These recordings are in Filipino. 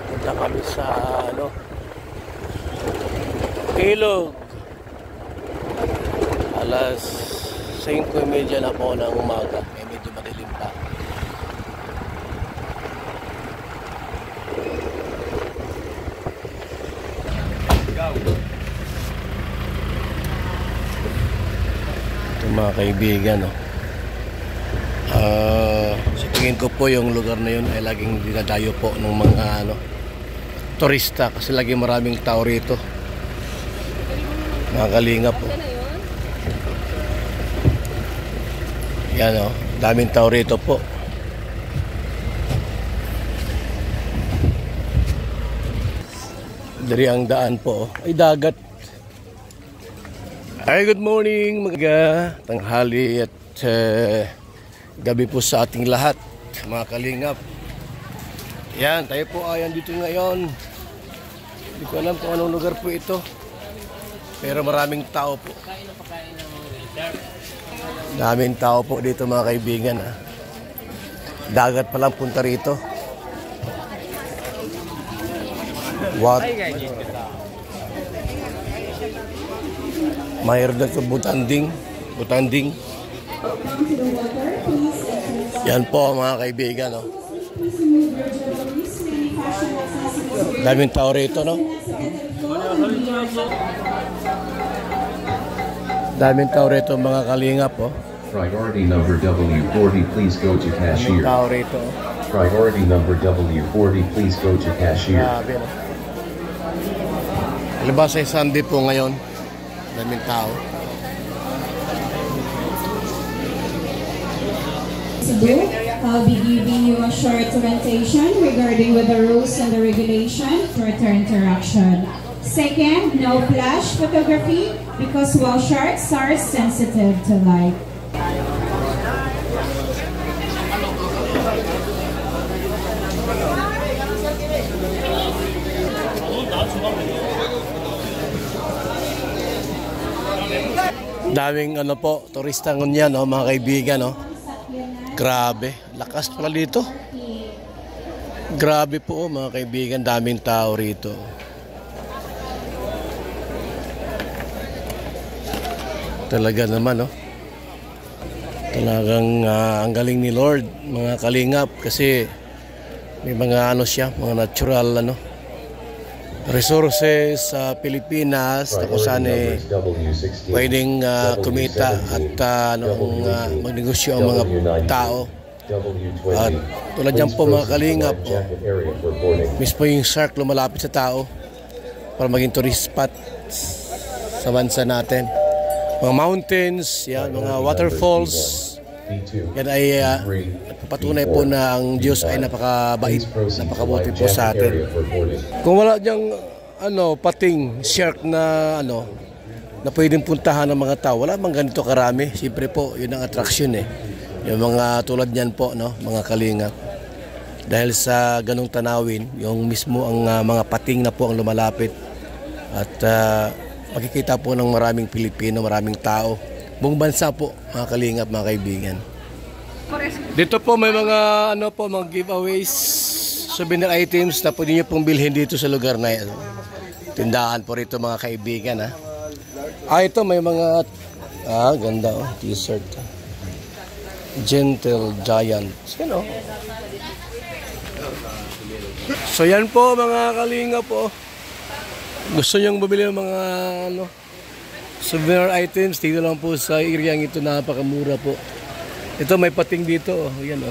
Punta kami sa Ilog. Alas 5:30 na po ng umaga. Medyo madilim pa. Ito mga kaibigan, sa tingin ko po yung lugar na yun ay laging dinadayo po ng mga turista kasi lagi maraming tao rito. Mga kalingap po. Yan daming tao rito po. Dari ang daan po ay dagat. Ay, good morning, mga tanghali at gabi po sa ating lahat, mga kalingap. Yan, tayo po ay andito ngayon. Hindi ko alam kung anong lugar po ito, pero maraming tao po. Daming tao po dito mga kaibigan. Dagat pa lang punta rito. What? Mayroon na ito butanding. Yan po mga kaibigan. Daming tao rito, no? Daming tao rito mga kalingap, Priority number W40, please go to cashier. Daming tao rito. Priority number W40, please go to cashier. Grabe, no? Alibas ay Sunday po ngayon. Daming tao. I'll be giving you a short orientation regarding with the rules and the regulation for interaction. Second, no flash photography because whale sharks are sensitive to light. Daming po, turista ngunyan, mga kaibigan, Grabe, lakas pala dito. Grabe po, mga kaibigan, daming tao rito. Talaga naman, Talagang ang galing ni Lord, mga kalingap, kasi may mga siya, mga natural resources sa Pilipinas na kung saan pwedeng kumita at magnegosyo ang mga tao. At tulad yan po mga kalingap, mismo yung shark lumalapit sa tao para maging tourist spot sa bansa natin. Mga mountains, yan, mga waterfalls, yan ay patunay po na ang Diyos ay napakabait, napakabuti po sa atin. Kung wala diyang pating shark na na pwedeng puntahan ng mga tao, wala mang ganito karami. Siyempre po, yun ang attraction yung mga tulad niyan po, mga kalingap. Dahil sa ganong tanawin, yung mismo ang mga pating na po ang lumalapit. At makikita po ng maraming Pilipino, maraming tao. Buong bansa po, mga kalingap, mga kaibigan. Dito po may mga mga giveaways, souvenir items na pwede niyo pong bilhin dito sa lugar na ito. Tindahan po rito mga kaibigan. Ito may mga ganda t-shirt. Gentle Giant. So yan po mga kalinga po. Gusto niyong bumili ng mga souvenir items, dito lang po sa area ito, napakamura po. Ito may pating dito, yan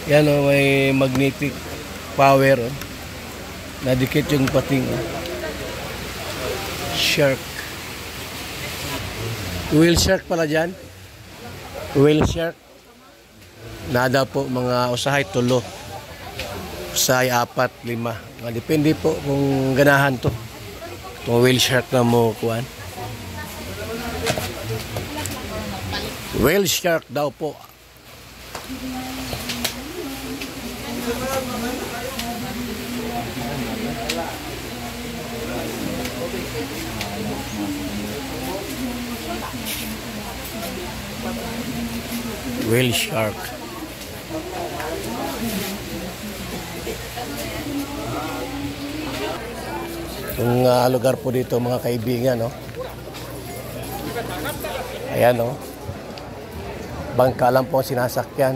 Yan may magnetic power, nadikit yung pating. Shark. Whale shark pala dyan. Whale shark. Nada po mga usahay 3. Usahay 4, 5. Depende po kung ganahan to. Kung whale shark na mo kuhan. Whale shark daw po. Whale shark. Yung lugar po dito mga kaibigan, no? Ayan, no? Bangka lang po ang sinasakyan.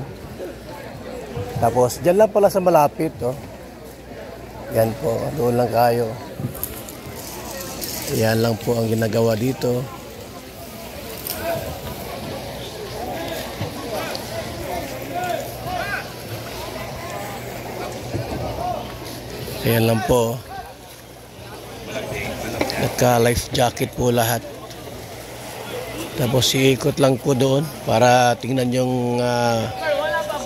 Tapos, dyan lang pala sa malapit, no? Yan po, doon lang kayo. Yan lang po ang ginagawa dito. Ayan lang po. Nagka-life jacket po lahat. Tapos iikot lang po doon para tingnan yung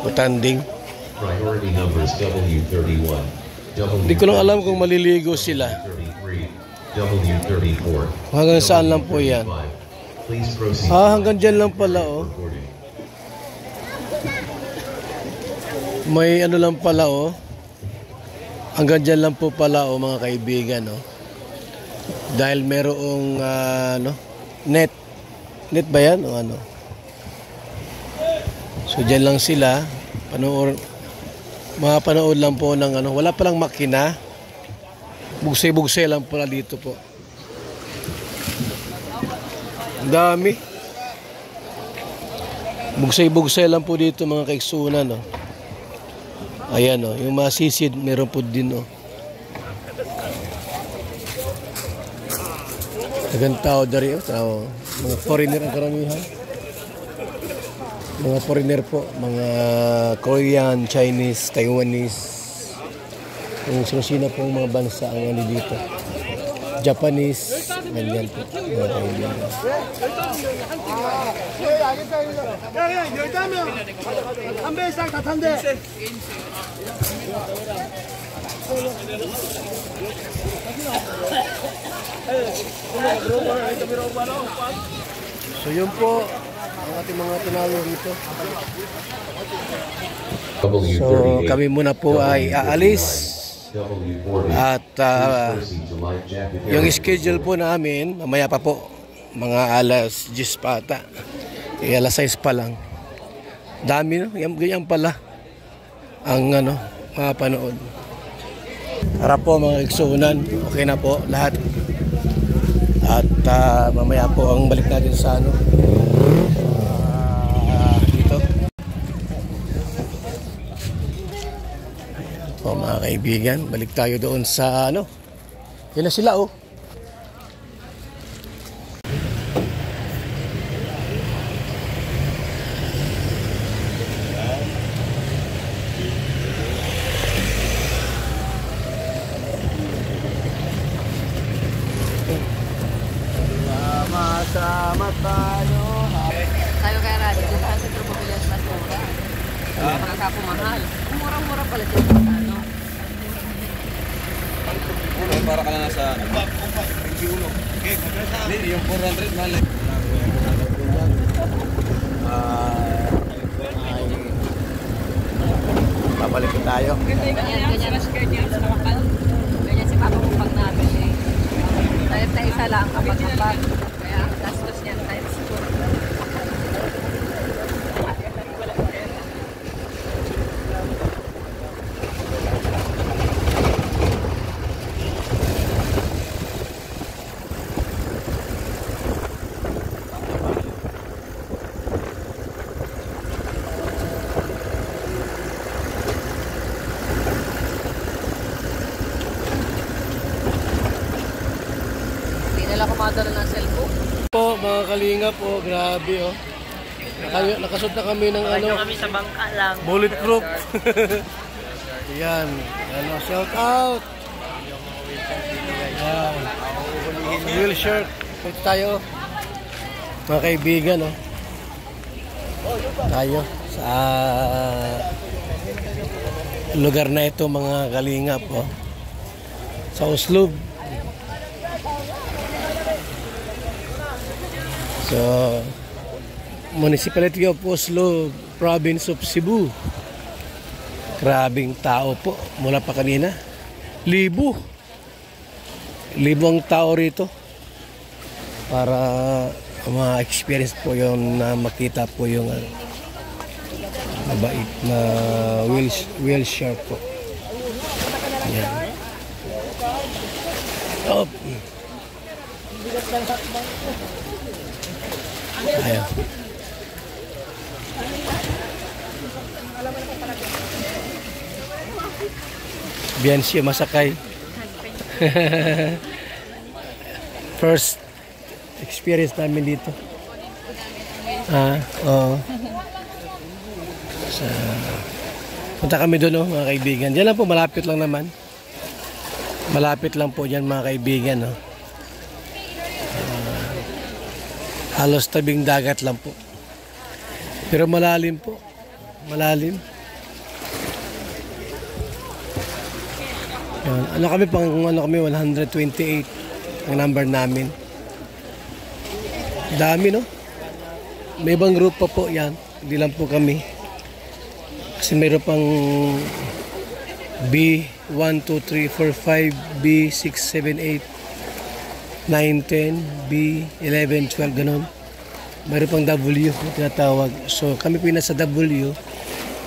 utanding. Priority numbers W31. Hindi ko lang alam kung maliligo sila. W34. Hanggang saan lang po yan? Please proceed. Hanggang dyan lang pala, oh. May ano lang pala, oh. Hanggang dyan lang po pala, oh, mga kaibigan, oh. Dahil merong net. Net ba yan o ano? So dyan lang sila. Mapanood lang po ng ano. Wala palang makina. Bugsay-bugsay lang pala dito po. Ang dami. Bugsay-bugsay lang po dito mga kaiksunan, no. Ayan, no. Yung mga sisid meron po din, no. Dagang tao dari, tao. Mga foreigner ang karamihan. Mga foreigner po, mga Korean, Chinese, Taiwanese. Kung sino-sino pong mga bansa ang ano dito. Japanese, ganyan po. Mga kaibigan. So yun po ang ating mga tinalo rito. So kami muna po ay aalis. At yung schedule po namin, mamaya pa po, mga alas 10 pa ata. Alas 6 pa lang. Dami, no? Ganyan pala ang mapanood. Para po mga iksunan, okay na po lahat. At mamaya po ang balik natin sa dito. Ayan po mga kaibigan, balik tayo doon sa Yan na sila, oh. Sama tayo. Tayo kay Radyo, dito sa Centro Mobilias mas mura. Pagkakapumahal. Murang-mura pala dito sa Para ka lang nasa 21. Hindi, yung 400 mahal. Babalik tayo. Ganyan na skirt niya sa kapal. Ganyan si Papa kung pag natin eh. Tayo na isa lang kapag kapag. Kaya ang gastos niyan times 4. Kumadala ng cellphone. Po mga kalinga po, grabe, oh. Nakasot na kami ng Kami sa bangka lang. bulletproof. Yan, shout out. Yan. Wheel shirt. Ito tayo. Mga kaibigan, oh. Tayo sa lugar na ito mga kalingap, oh. Sa Oslob. So, Municipality of Oslo, Province of Cebu. Grabing tao po mula pa kanina. Libo ang tao rito para ma-experience po yung makita po yung mabait na whale shark po. Yan. Oh. Ayan. Biyan siya masakay. First experience namin dito. Oo. Punta kami doon, mga kaibigan. Diyan lang po, malapit lang naman. Malapit lang po dyan, mga kaibigan. Halos tabing dagat lang po. Pero malalim po. Malalim. Ano kami, 128 ang number namin. Dami, no? May ibang group pa po yan. Hindi lang po kami. Kasi mayroon pang B1, 2, 3, 4, 5, B6, 7, 8, 9, 10, B11, 12, ganun. Mayroon pang W na tinatawag. So kami po yung nasa W.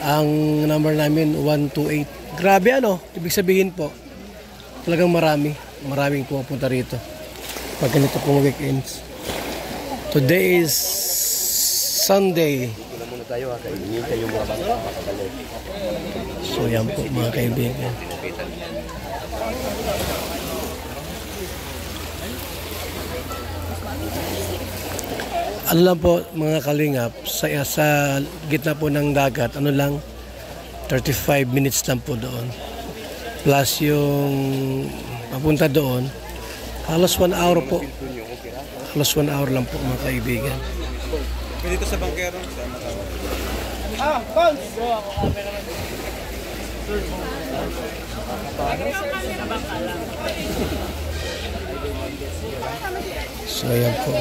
Ang number namin 128. Grabe ano? Ibig sabihin po, talagang maraming pupunta rito pag ganito pong weekends. Today is Sunday. So yan po, mga kaibigan. Ano lang po, mga kalingap, sa gitna po ng dagat, ano lang, 35 minutes lang po doon. Plus yung papunta doon, halos 1 hour po. Halos 1 hour lang po, mga kaibigan. Dito sa bangkero. So yan po.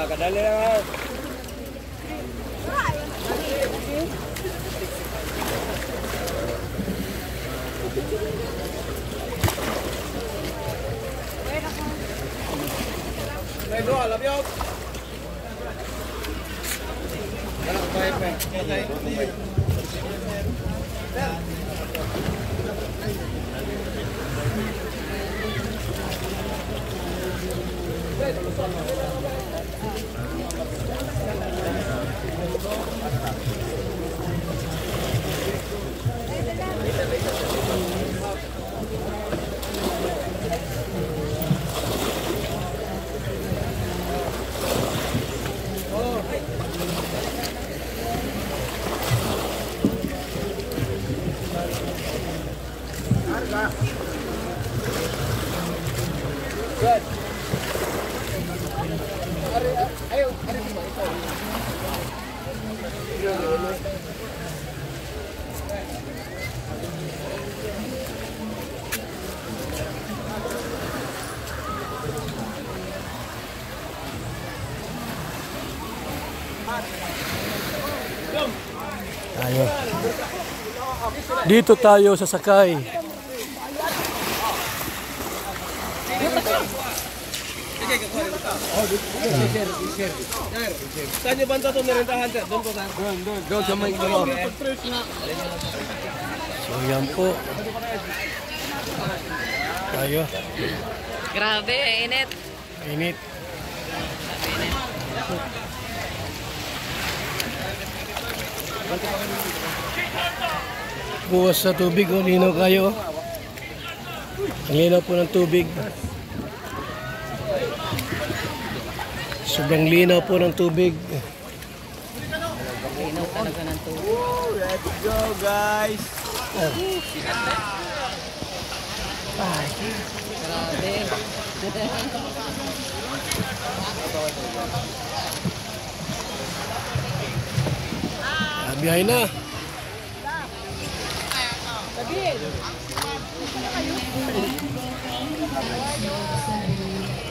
Kadali lang. May bro, alam yo. Ano ba yan? Okay. Good. Tayo. Dito tayo sasakay. Saan niyo banda ito nirentahan, sir? Doon po, sir. Doon sa may ano. So yan po. Tayo. Grabe, init. Init. Buwas sa tubig, oh, linaw kayo. Ang linaw po ng tubig. Sobrang linaw po ng tubig. Linaw talaga ng tubig. Let's go, guys! Grabe. Biyahe na.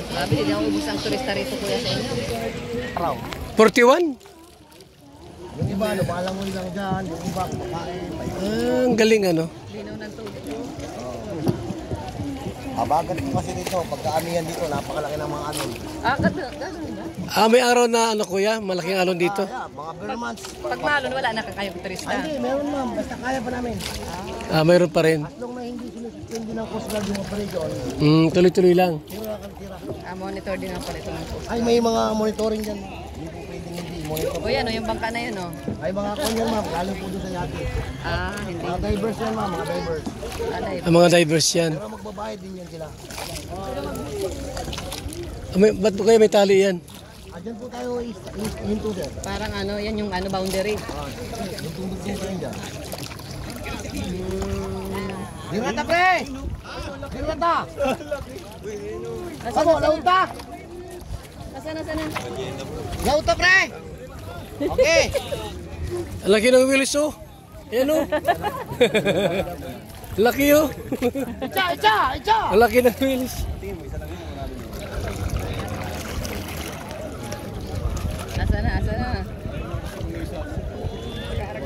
Grabe, hindi ako ubus ang turista rito kuya sa inyo. 41? Yung iba, lumalangon lang dyan. Yung iba, kumakain. Ah, ang galing ano. Linaw ng tubig. Habagat ko kasi dito. Pagkaamihan dito, napakalaki ng mga alon. Ganun ba? Ah, may araw na ano kuya, malaking alon dito. Mga bare months. Pag malon, wala na kayong turista. Hindi, meron ma'am. Basta kaya pa namin. Ah, mayroon pa rin. Aslong na hindi sinususpindi ng Coast Guard yung operation. Tuloy-tuloy lang. Tira kan tira. Monitor din ang pala ito ng post. Ay, may mga monitoring dyan. Hindi po pwedeng hindi monitor. O yan, yung bangka na yun, oh. Ay, mga konyan ma'am. Galing po doon sa yate. Hindi. Mga divers yan ma'am, mga divers. Alay. Ang mga divers yan. Pero magbabayad din yan sila. Ba't po kayo may tali yan? Dyan po tayo hinto sir. Parang ano, yan yung ano, boundary. Yung tubig din tayo dyan. Dirata pre! Dirata! Ano, lauta! Nasaan? Lauta pre! Okay! Ang laki ng wheels oh. Yan oh. Laki oh. Icha! Ang laki ng wheels. Nasaan na?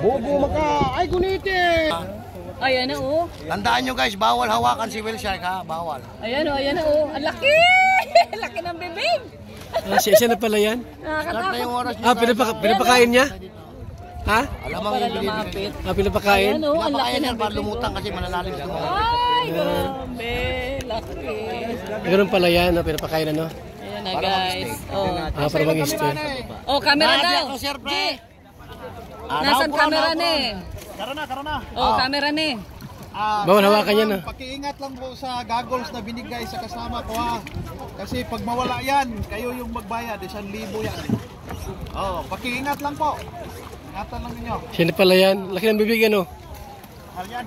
Bobo maka! Ay, guniti! Ayan na, oh. Tandaan nyo guys, bawal hawakan si whale shark ha, bawal. Ayan na, oh. Ang laki! Laki ng bibig! Ah, siya na pala yan. Start na yung oras Ah, pinapakain niya? Ha? Alamang yung binibigay. Ah, pinapakain? Ayan, oh. Ang laki Pinapakain ng yan para bibig. lumutang kasi malalalim sa mga. Ay, grabe. Laki. Meron pala yan, pinapakain ano? Ayan na, guys. Oh. Ah, para mag-stay. Oh, camera daw. ako sir pre. Nasaan camera ni? Tara na. Oh, camera ni. Bawal hawakan yan ah. Pakiingat lang po sa goggles na binigay sa kasama ko ha. Kasi pag mawala yan, kayo yung magbayad, 1,000 yan. Oh, pakiingat lang po. Ingatan lang ninyo. Siya na pala yan. Laki ng bibig ano? Mahal yan.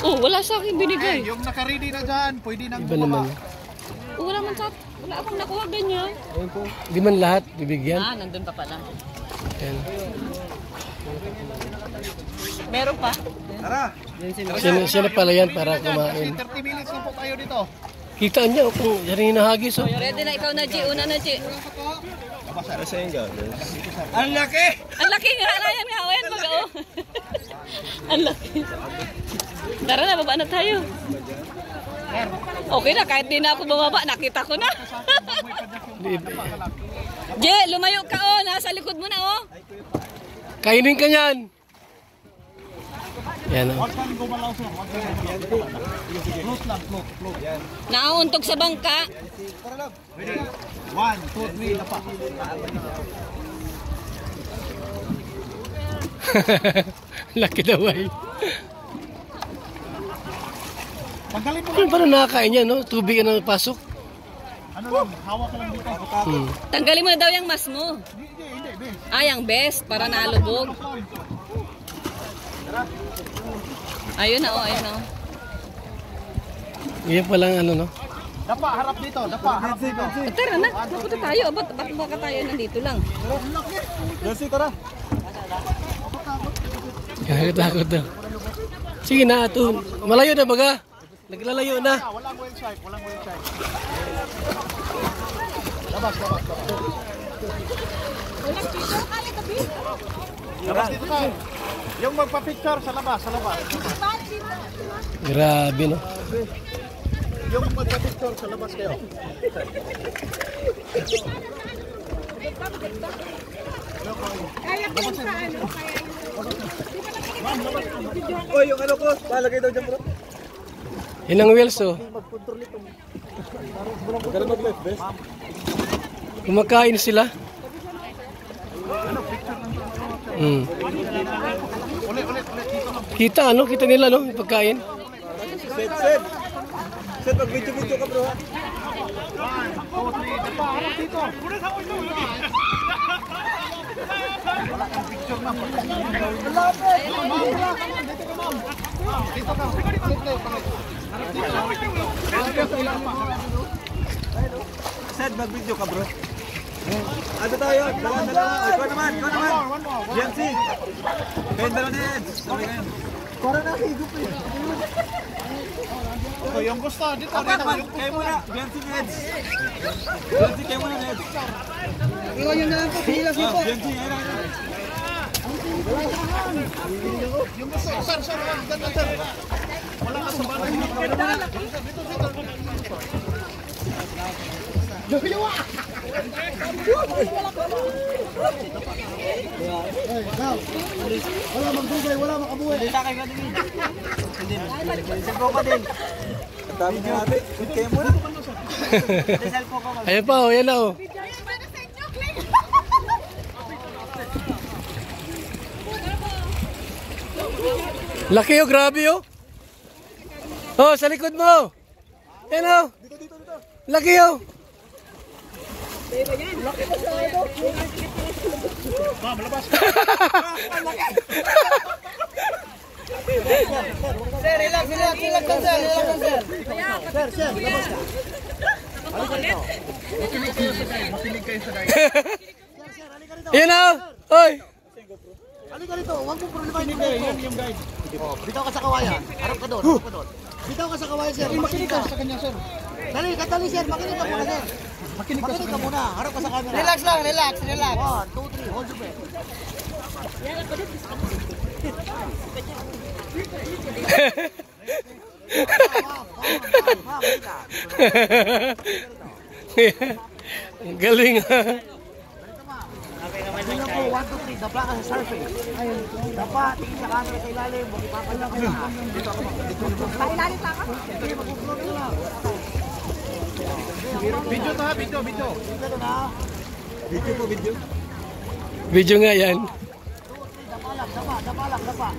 Oh, wala sa akin binigay. Yung naka-ready na dyan, pwede nang Iba naman. bumaba. Oh, wala akong nakuha ganyan. Di man lahat bibigyan. Nandun pa pala. Yan. Meron pa. Tara, Siya na pala yan para kumain. 30 minutes lang po tayo dito. Kitaan niya kung yan yung hinahagis oh. Ready na ikaw na, G. Una na, G. Ang laki! Ang laki nga, Ryan nga. Ayan, mag-o. Ang laki. Tara na, baba na tayo. Okay na, kahit di na ako bumaba, nakita ko na. G, lumayo ka, oh. Nasa likod mo na, oh. Kainin ka niyan. Yan oh. Huwag kang gumalaw sir. Huwag kang gumalaw. Float lang, float. Yan. Nauuntog sa bangka. Ready? 1, 2, 3, lapa. Laki daw ay. Tanggalin mo Ano lang. parang nakakain yan no? Tubig na pasok. Ano lang, hawak ka lang dito. Tanggalin mo na daw yung mas mo. Hindi. Yung best, para nalubog. Ayun na, oh, ayun na. Yan palang ano no? Dapa, harap dito. Tara na, napunta tayo. Ba't baka tayo nandito lang? Tara. Takot daw. Sige na, ito. Malayo na baga. Naglalayo na. Walang whale shark. Labas dito tayo. Yung magpa-picture sa labas. Grabe no? yung magka-picture sa labas kayo. Oy, yung ano ko, palagay daw dyan bro. Yun ang wheels oh. Kumakain sila. Kita ano? Kita nila no? Yung pagkain. Set, mag-video ka bro ha. 1, 2, 3, dapa, harap dito. Picture na. Malapit. Dito ka ma'am. Dito ka. Sit kayo. Harap dito. Set, mag-video ka bro. Ano tayo? Dalawa. Ikaw naman. Jensi. Kayo dalawa na yan. Sabay kayo. Para na higop eh. Oh, yung gusto dito. Kayo muna. Jensi Neds. Jensi, kayo muna Neds. Ikaw yung nalang po. Pila siya po. Jensi, ayun na. Yung gusto. Sir. Ganda sir. Wala ka sa balay. Dito. Wala magdugay, wala makabuhay. Kayo muna. Ayan pa oh, yan na oh. Laki oh, grabe oh. Oh, sa likod mo. Yan oh. Laki oh. Ma'am, labas. Sir, relax lang sir. Sir, labas ka. Makinig kayo sa guys. Yan oh. Oy. Halika rito, huwag mong problema yung guide. Bitaw ka sa kawayan. Harap ka doon. Bitaw ka sa kawayan sir. Makinig ka Sa kanya sir. Dali sir, makinig ka muna sir. Makinig ka muna, harap ka sa camera. Relax. 1, 2, 3, hold your breath. Ang galing ha. Tingnan po, 1, 2, 3, dapa ka sa surface. Dapa, tingin sa camera sa ilalim, huwag ipapalak ka na. Pailalim pa ako. Video to ha, video. Dito na. Video nga yan. Dapa.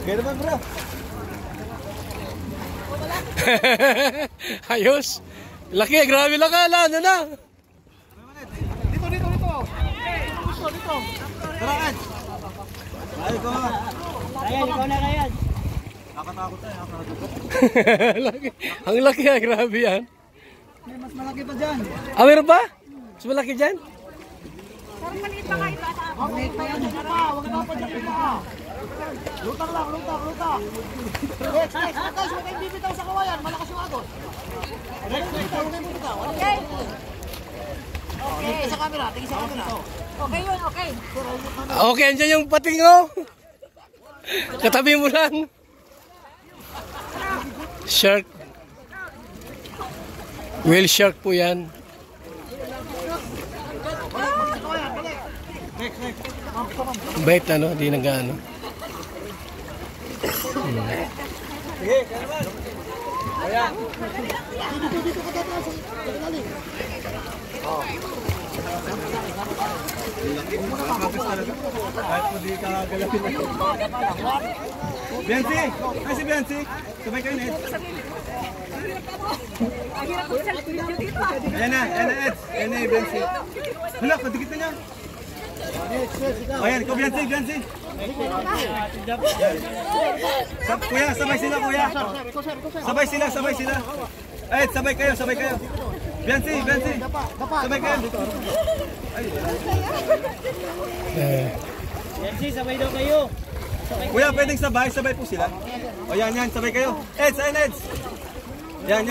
Kayo naman bro. Ayos. Laki, grabe lang ka. Ano na? Dito. Dito. Tara, Ed. Ay, ikaw ha. Ikaw na Ryan. Nakatakot tayo. Laki. Ang laki ha, grabe yan. May mas malaki pa dyan. Ah, meron pa? Mas malaki dyan? Parang maliit pa kayo bata. Huwag ka pa dyan pa. Lutang lang. Next. Guys, huwag kayong bibitaw sa kawayan. Malakas yung agos. Huwag kayong bibitaw. Okay. Tingin sa camera. Okay yun, okay. Okay, andyan yung pating oh. Katabi mo lang. Shark. Whale shark po yan. Bait ano, di nag-ano. Sige, kayo naman. Ayan. Dito ka dito sa ilalim. Kahit mo di ka galapin. Biancy! Ay si Biancy! Sabay kayo Ed. Ayan na Ed. Ayan na Biancy. Hala, padikit na niya. Ayan, ikaw Biancy. Kuya, sabay sila kuya. Sabay sila. Ed, sabay kayo. Biancy. Sabay kayo. Yancy, sabay daw kayo. Kuya, pwedeng sabay po sila. O yan, sabay kayo. Ed, saan Ed? Yan.